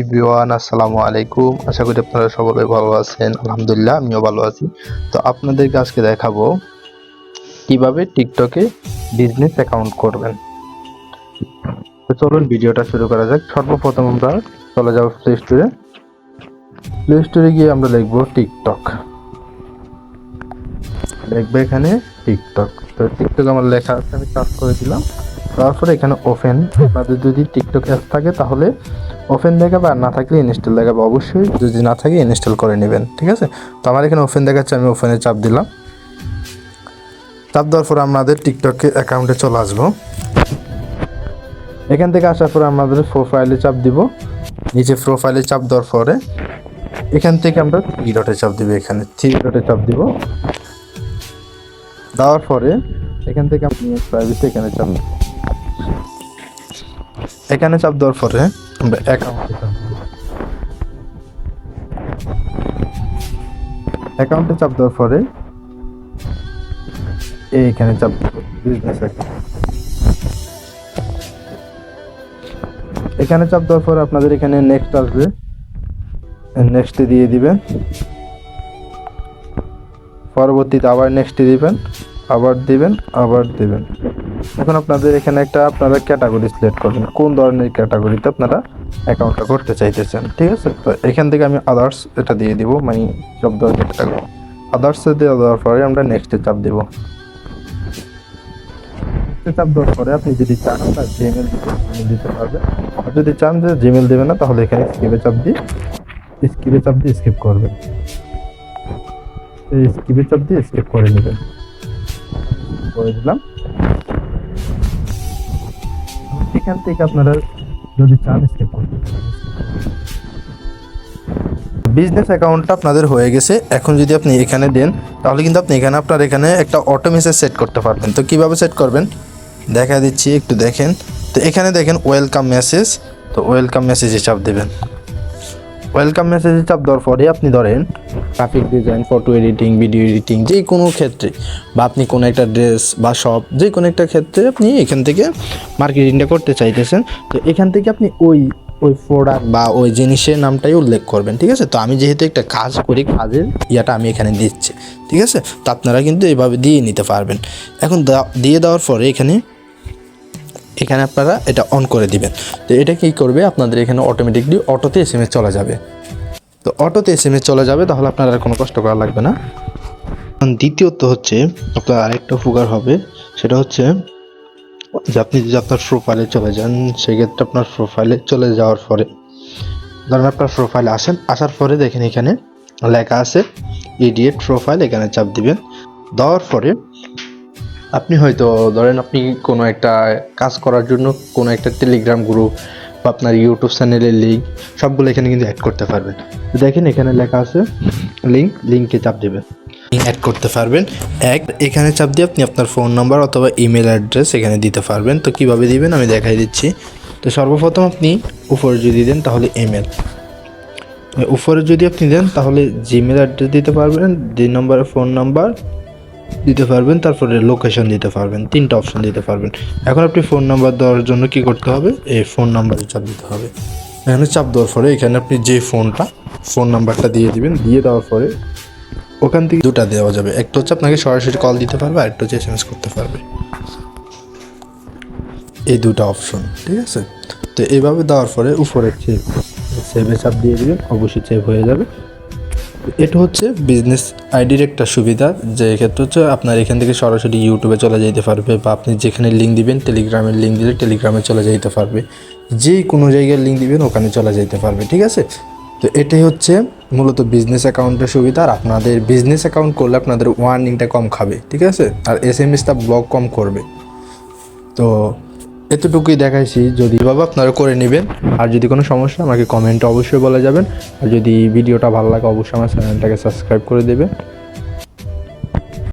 Everyone, আসসালামু আলাইকুম। আশা করি আপনারা সকলে ভালো আছেন। আলহামদুলিল্লাহ, আমিও ভালো আছি। তো আপনাদেরকে আজকে দেখাবো কিভাবে টিকটকে বিজনেস অ্যাকাউন্ট করবেন। তো চলুন ভিডিওটা শুরু করা যাক। সর্বপ্রথম আমরা চলে যাব প্লে স্টোরে গিয়ে আমরা লিখবো টিকটক, দেখবে এখানে টিকটক। তো টিকটক আমার লেখা আছে, আমি সার্চ করে দিলাম। তারপরে এখানে ওপেন, আপনাদের যদি টিকটক অ্যাপ থাকে তাহলে ওপেন দেখাবে, আর না থাকলে ইনস্টল দেখাবে। অবশ্যই যদি না থাকে ইনস্টল করে নেবেন, ঠিক আছে। তো আমার এখানে ওপেন দেখাচ্ছে, আমি ওপেনে চাপ দিলাম। চাপ দেওয়ার পরে আমাদের টিকটকে অ্যাকাউন্টে চলে আসবো। এখান থেকে আসার পরে আমাদের প্রোফাইলে চাপ দিব। নিচে প্রোফাইলে চাপ দেওয়ার পরে এখান থেকে আমরা থ্রি ডটে চাপ দিব। এখানে থ্রি ডটে চাপ দিব। দেওয়ার পরে এখান থেকে আপনি প্রাইভেসি এখানে চাপ দিব। এখানে চাপ দেওয়ার পরে আমরা অ্যাকাউন্টে চাপ দিব। অ্যাকাউন্টে চাপ দেওয়ার পরে এইখানে চাপ দিব বিজনেস অ্যাকাউন্ট। এখানে চাপ দেওয়ার পরে আপনাদের এখানে নেক্সট আসবে, নেক্সটে দিয়ে দিবেন। পরবর্তীতে আবার নেক্সটে দিবেন, আবার দিবেন, আবার দিবেন। এখন আপনাদের এখানে আপনারা ক্যাটাগরি সিলেক্ট করবেন, কোন ধরনের ক্যাটাগরিতে আপনারা অ্যাকাউন্টটা করতে চাইতেছেন, ঠিক আছে। তো এখান থেকে আমি আদার্স এটা দিয়ে দিব, মানে সব ধরনের ক্যাটাগরি। আদার্সে দিয়ে দেওয়ার পরে আমরা নেক্সটে চাপ দিব। চাপ দেওয়ার পরে আপনি যদি চান আপনার জিমেল দিতে পারবেন, আর যদি চান যে জিমেল দেবেন না তাহলে এখানে স্কিপে চাপ দিয়ে স্কিপ করবেন। এই স্কিপে চাপ দিয়ে স্কিপ করে নেবেন। করে দিলাম। এখান থেকে আপনারা যদি চান স্কিপ করতে পারেন। বিজনেস অ্যাকাউন্টটা আপনাদের হয়ে গেছে। এখন যদি আপনি এখানে দেন তাহলে কিন্তু আপনি আপনার এখানে একটা অটো মেসেজ সেট করতে পারবেন। তো কিভাবে সেট করবেন দেখা দিচ্ছি, একটু দেখেন। তো এখানে দেখেন ওয়েলকাম মেসেজ। তো ওয়েলকাম মেসেজে চাপ দেবেন। ওয়েলকাম মেসেজে চাপ দেওয়ার পরে আপনি ধরেন graphic design, photo editing, video editing, যে কোনো ক্ষেত্রে, বা আপনি কোনো একটা ড্রেস বা শপ, যে কোনো একটা ক্ষেত্রে আপনি এখান থেকে মার্কেটিংটা করতে চাইতেছেন। তো এখান থেকে আপনি ওই প্রোডাক্ট বা ওই জিনিসের নামটাই উল্লেখ করবেন, ঠিক আছে। তো আমি যেহেতু একটা কাজ করি, কাজের ইয়াটা আমি এখানে দিচ্ছি, ঠিক আছে। তো আপনারা কিন্তু এইভাবে দিয়ে নিতে পারবেন। এখন দিয়ে দেওয়ার পরে এখানে আপনারা এটা অন করে দিবেন। তো এটা কী করবে, আপনাদের এখানে অটোমেটিকলি অটোতে এসএমএস চলে যাবে। তো অটোতে এসএমএস চলে যাবে, তাহলে আপনার আর কোনো কষ্ট করা লাগবে না। দ্বিতীয়ত হচ্ছে আপনার আরেকটা উপকার হবে, সেটা হচ্ছে যে আপনি যদি আপনার প্রোফাইলে চলে যান, সেক্ষেত্রে আপনার প্রোফাইলে চলে যাওয়ার পরে ধরেন আপনার প্রোফাইলে আসার পরে দেখেন এখানে লেখা আছে এডিট প্রোফাইল, এখানে চাপ দিবেন। দেওয়ার পরে আপনি হয়তো ধরেন আপনি কোনো একটা কাজ করার জন্য কোনো একটা টেলিগ্রাম গ্রুপ বা আপনার ইউটিউব চ্যানেলের লিঙ্ক সবগুলো এখানে কিন্তু অ্যাড করতে পারবেন। তো দেখেন এখানে লেখা আছে লিঙ্কে চাপ দেবেন, অ্যাড করতে পারবেন। এখানে চাপ দিয়ে আপনি আপনার ফোন নাম্বার অথবা ইমেল অ্যাড্রেস এখানে দিতে পারবেন। তো কিভাবে দিবেন আমি দেখাই দিচ্ছি। তো সর্বপ্রথম আপনি উপরে যদি দেন তাহলে ইমেল, উপরে যদি আপনি দেন তাহলে জিমেল অ্যাড্রেস দিতে পারবেন, 2 নম্বরে ফোন নাম্বার দিতে পারবেন, তারপরে লোকেশন দিতে পারবেন, 3টা অপশন দিতে পারবেন। এখন আপনি ফোন নাম্বার দেওয়ার জন্য কি করতে হবে, এই ফোন নাম্বারে চাপ দিতে হবে। এখানে চাপ দেওয়ার পরে এখানে আপনি যে ফোন নাম্বারটা দিয়ে দিবেন। দিয়ে দেওয়ার পরে ওখান থেকে দুটা দেওয়া যাবে, একটা হচ্ছে আপনাকে সরাসরি কল দিতে পারবে, আর একটা হচ্ছে এসএমএস করতে পারবে। এই দুটা অপশন, ঠিক আছে। তো এইভাবে দেওয়ার পরে উপরে সেভে চাপ দিয়ে দিবেন, অবশ্যই সেভ হয়ে যাবে। এটা হচ্ছে বিজনেস আইডির একটা সুবিধা, যে ক্ষেত্রে হচ্ছে আপনার এখান থেকে সরাসরি ইউটিউবে চলে যেতে পারবে, বা আপনি যেখানে লিঙ্ক দিবেন, টেলিগ্রামের লিঙ্ক দিলে টেলিগ্রামে চলে যেতে পারবে, যে কোনো জায়গায় লিঙ্ক দিবেন ওখানে চলে যেতে পারবে, ঠিক আছে। তো এটাই হচ্ছে মূলত বিজনেস অ্যাকাউন্টের সুবিধা। আর আপনাদের বিজনেস অ্যাকাউন্ট করলে আপনাদের ওয়ার্নিংটা কম খাবে, ঠিক আছে, আর এসএমএসটা ব্লক কম করবে। তো এতটুকুই দেখাইছি, যদি ভাবে আপনারা করে নেবেন। আর যদি কোনো সমস্যা আমাকে কমেন্টে অবশ্যই বলে যাবেন। আর যদি ভিডিওটা ভালো লাগে অবশ্যই আমার চ্যানেলটাকে সাবস্ক্রাইব করে দেবেন।